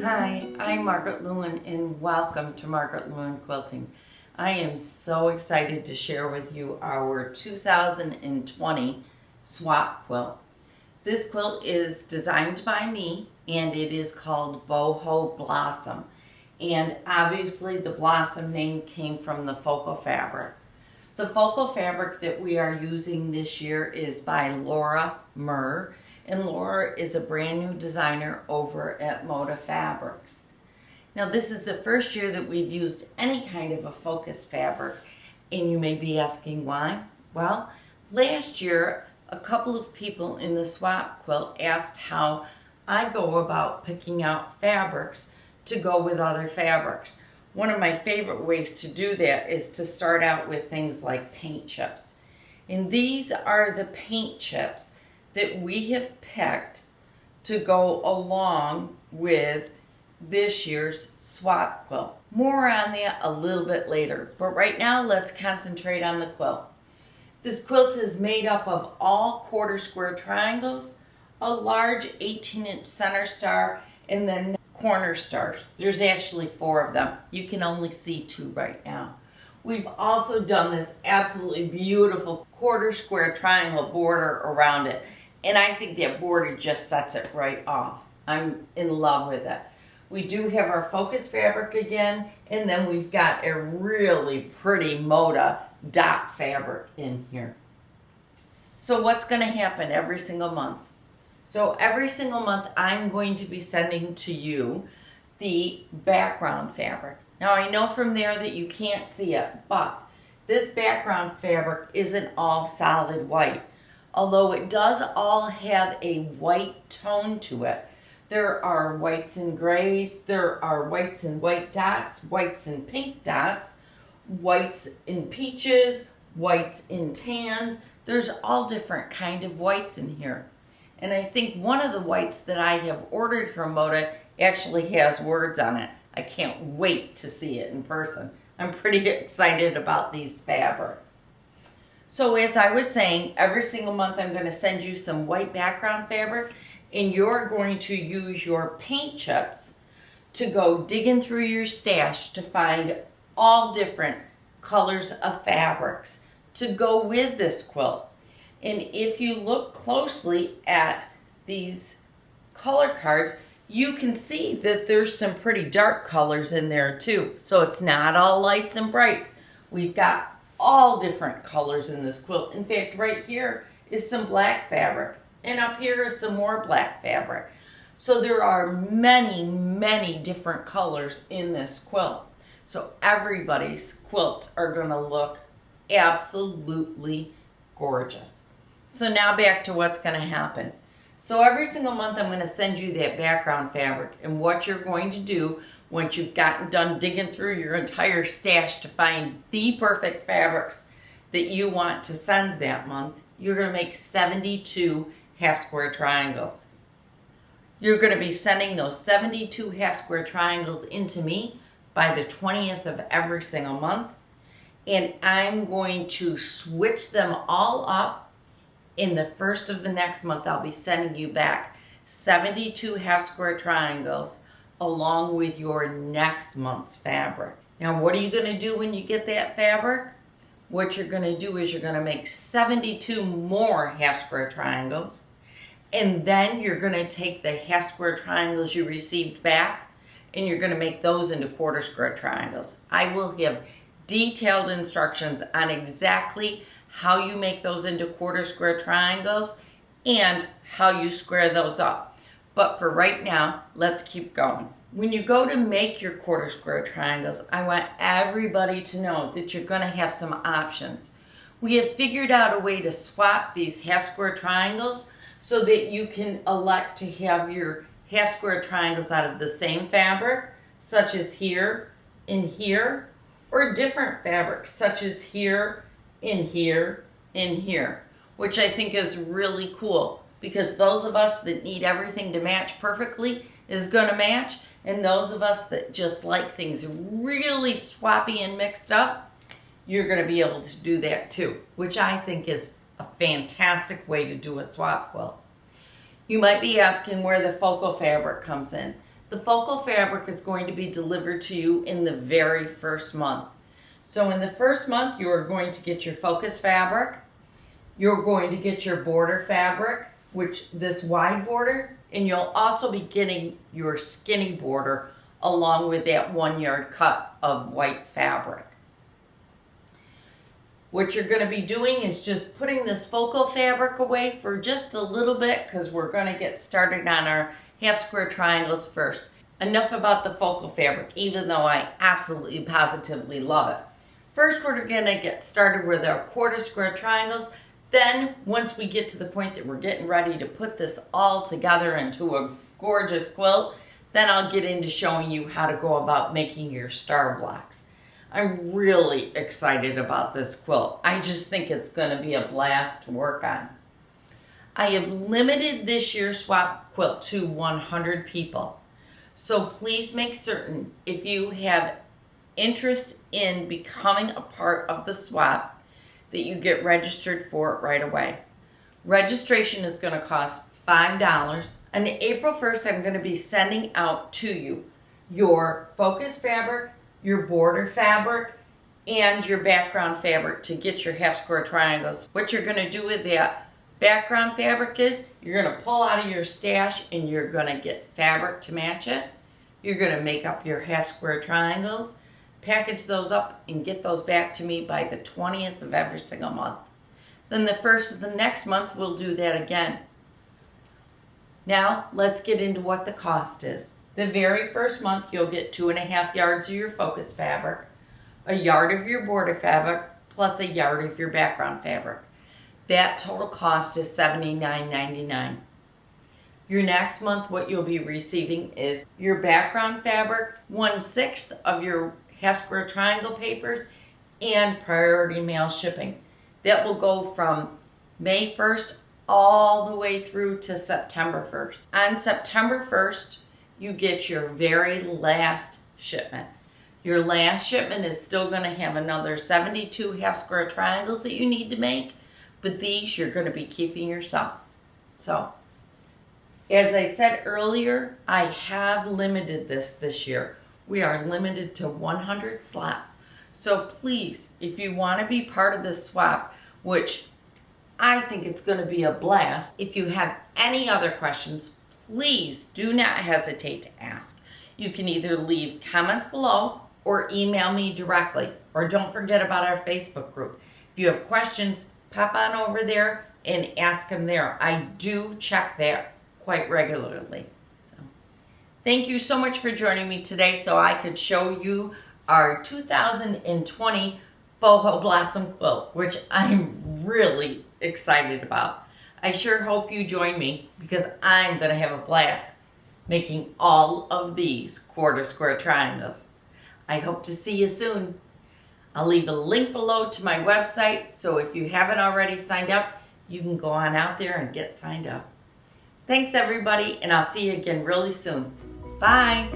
Hi, I'm Margaret Lewin and welcome to Margaret Lewin Quilting. I am so excited to share with you our 2020 swap quilt. This quilt is designed by me and it is called Boho Blossom. And obviously the blossom name came from the focal fabric. The focal fabric that we are using this year is by Laura Murr. And Laura is a brand new designer over at Moda Fabrics. Now this is the first year that we've used any kind of a focus fabric, and you may be asking why. Well, last year a couple of people in the swap quilt asked how I go about picking out fabrics to go with other fabrics. One of my favorite ways to do that is to start out with things like paint chips. And these are the paint chips that we have picked to go along with this year's swap quilt. More on that a little bit later, but right now let's concentrate on the quilt. This quilt is made up of all quarter square triangles, a large 18-inch center star, and then corner stars. There's actually 4 of them. You can only see 2 right now. We've also done this absolutely beautiful quarter square triangle border around it. And I think that border just sets it right off. I'm in love with it. We do have our focus fabric again, and then we've got a really pretty Moda dot fabric in here. So what's going to happen every single month? So every single month I'm going to be sending to you the background fabric. Now I know from there that you can't see it, but this background fabric isn't all solid white. Although it does all have a white tone to it. There are whites and grays, there are whites and white dots, whites and pink dots, whites in peaches, whites in tans. There's all different kind of whites in here. And I think one of the whites that I have ordered from Moda actually has words on it. I can't wait to see it in person. I'm pretty excited about these fabrics. So as I was saying, every single month I'm going to send you some white background fabric, and you're going to use your paint chips to go digging through your stash to find all different colors of fabrics to go with this quilt. And if you look closely at these color cards, you can see that there's some pretty dark colors in there too. So it's not all lights and brights. We've got all different colors in this quilt. In fact, right here is some black fabric, and up here is some more black fabric. So there are many, many different colors in this quilt. So everybody's quilts are going to look absolutely gorgeous. So now back to what's going to happen. So every single month I'm going to send you that background fabric, and what you're going to do once you've gotten done digging through your entire stash to find the perfect fabrics that you want to send that month, you're going to make 72 half square triangles. You're going to be sending those 72 half square triangles into me by the 20th of every single month, and I'm going to switch them all up. In the first of the next month, I'll be sending you back 72 half square triangles along with your next month's fabric. Now, what are you going to do when you get that fabric? What you're going to do is you're going to make 72 more half square triangles, and then you're going to take the half square triangles you received back and you're going to make those into quarter square triangles. I will have detailed instructions on exactly how you make those into quarter square triangles and how you square those up. But for right now, let's keep going. When you go to make your quarter square triangles, I want everybody to know that you're going to have some options. We have figured out a way to swap these half square triangles so that you can elect to have your half square triangles out of the same fabric, such as here, in here, or different fabrics, such as here, in here, in here, which I think is really cool. Because those of us that need everything to match perfectly is going to match, and those of us that just like things really swappy and mixed up, you're going to be able to do that too, which I think is a fantastic way to do a swap quilt. You might be asking where the focal fabric comes in. The focal fabric is going to be delivered to you in the very first month. So in the first month, you are going to get your focus fabric. You're going to get your border fabric, which this wide border, and you'll also be getting your skinny border along with that 1 yard cut of white fabric. What you're going to be doing is just putting this focal fabric away for just a little bit, because we're going to get started on our half square triangles first. Enough about the focal fabric, even though I absolutely positively love it. First, we're going to get started with our quarter square triangles. Then, once we get to the point that we're getting ready to put this all together into a gorgeous quilt, then I'll get into showing you how to go about making your star blocks. I'm really excited about this quilt. I just think it's going to be a blast to work on. I have limited this year's swap quilt to 100 people. So please make certain, if you have interest in becoming a part of the swap, that you get registered for it right away. Registration is going to cost $5. On April 1st, I'm going to be sending out to you your focus fabric, your border fabric, and your background fabric to get your half square triangles. What you're going to do with that background fabric is you're going to pull out of your stash and you're going to get fabric to match it. You're going to make up your half square triangles, package those up, and get those back to me by the 20th of every single month. Then the first of the next month, we'll do that again. Now, let's get into what the cost is. The very first month, you'll get 2.5 yards of your focus fabric, a yard of your border fabric, plus a yard of your background fabric. That total cost is $79.99. Your next month, what you'll be receiving is your background fabric, 1/6 of your half square triangle papers, and priority mail shipping. That will go from May 1st all the way through to September 1st. On September 1st, you get your very last shipment. Your last shipment is still going to have another 72 half square triangles that you need to make, but these you're going to be keeping yourself. So, as I said earlier, I have limited this year. We are limited to 100 slots. So please, if you want to be part of this swap, which I think it's going to be a blast, if you have any other questions, please do not hesitate to ask. You can either leave comments below or email me directly. Or don't forget about our Facebook group. If you have questions, pop on over there and ask them there. I do check that quite regularly. So, thank you so much for joining me today so I could show you our 2020 Boho Blossom quilt, which I'm really excited about. I sure hope you join me because I'm going to have a blast making all of these quarter square triangles. I hope to see you soon. I'll leave a link below to my website, so if you haven't already signed up, you can go on out there and get signed up. Thanks everybody, and I'll see you again really soon. Bye.